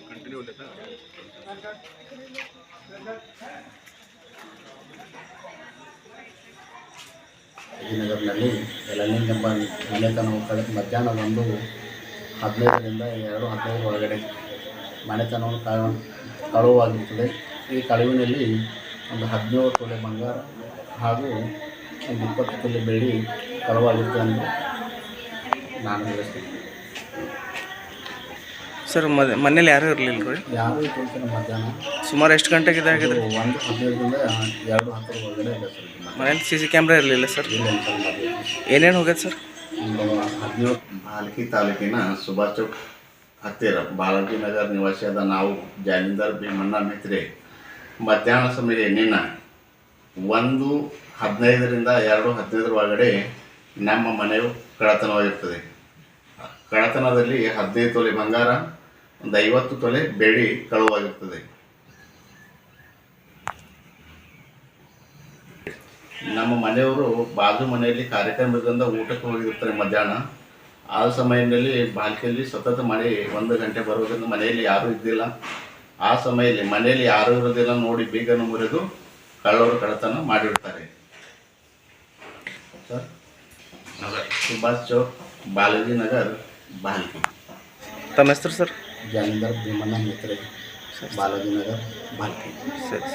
Continue होता ನಗರದಲ್ಲಿ learning ಎಂಬ ಮನೆತನವು ಕಳೆದ ಮಧ್ಯಾಹ್ನ 1:15ರಿಂದ 2:15 ಒಳಗಡೆ ಮನೆತನವನ್ನು ಕಳುವಾಗಿರುತ್ತದೆ. ಈ ಕಳುವಿನಲ್ಲಿ ಒಂದು 17 ತೊಲೆ ಬಂಗಾರ ಹಾಗೂ ಒಂದು 20 ತೊಲೆ ಬೆಳ್ಳಿ ಕಳುವಾಗಿರುತ್ತೆ ಎಂದು ನಾನು ಹೇಳ್ತೀನಿ. ಸರ್ ಮನೇಲಿ ಯಾರೂ ಇರಲಿಲ್ಲ ರೀ? ಯಾರೂ ಇತ್ತು ಮಧ್ಯಾಹ್ನ ಸುಮಾರು ಎಷ್ಟು ಗಂಟೆಗೆ ಇದಾಗಿದ್ರಿ? 1:15ರಿಂದ 2:10 ಒಳಗಡೆ ಇದೆ ಸರ್. ಮನೇಲಿ CC ಕ್ಯಾಮ್ರಾ ಇರಲಿಲ್ಲ ಸರ್? ಇಲ್ಲ ಸರ್. ಏನೇನು ಹೋಗ್ಯದ ಸರ್? 17 ಭಾಲ್ಕಿ ತಾಲೂಕಿನ ಸುಭಾಷ್ ಚೌಕ್ ಹತ್ತಿರ ಬಾಲಾಜಿ ನಗರ ನಿವಾಸಿಯಾದ ನಾವು ಜಾಲಿಂದರ್ ಭೀಮಣ್ಣ ಮಿತ್ರೆ ಮಧ್ಯಾಹ್ನ ಸಮಯ ನಿನ್ನ 1:15ರಿಂದ 2:15 ಒಳಗಡೆ ನಮ್ಮ ಮನೆಯು ಕಳ್ಳತನವಾಗಿರ್ತದೆ. ಕಳ್ಳತನದಲ್ಲಿ 15 ತೊಲೆ ಬಂಗಾರ, ಒಂದು 50 ತೊಲೆ ಬೆಳ್ಳಿ ಕಳುವಾಗಿರ್ತದೆ. ನಮ್ಮ ಮನೆಯವರು ಬಾಜು ಮನೆಯಲ್ಲಿ ಕಾರ್ಯಕ್ರಮದಿಂದ ಊಟಕ್ಕೆ ಹೋಗಿರ್ತಾರೆ ಮಧ್ಯಾಹ್ನ. ಆ ಸಮಯದಲ್ಲಿ ಬಾಲ್ಕಿಯಲ್ಲಿ ಸತತ ಮಳೆ 1 ಗಂಟೆ ಬರುವುದರಿಂದ ಮನೆಯಲ್ಲಿ ಯಾರೂ ಇದ್ದಿಲ್ಲ. ಆ ಸಮಯದಲ್ಲಿ ಮನೆಯಲ್ಲಿ ಯಾರೂ ಇರೋದಿಲ್ಲ ನೋಡಿ ಬೀಗನ್ನು ಮುರಿದು ಕಳ್ಳವರು ಕಳ್ಳತನ ಮಾಡಿರ್ತಾರೆ ಸರ್. ಸುಭಾಷ್ ಚೌಕ್, ಬಾಲಾಜಿ ನಗರ್, ಬಾಲ್ಕಿ. ತಮ್ಮ ಹೆಸರು ಸರ್? ಜಾಲಿಂದರ್ ಭೀಮಣ್ಣ ಮಿತ್ರೆ, ಬಾಲಾಜಿ ನಗರ್, ಬಾಲ್ಕಿ. ಸರಿ.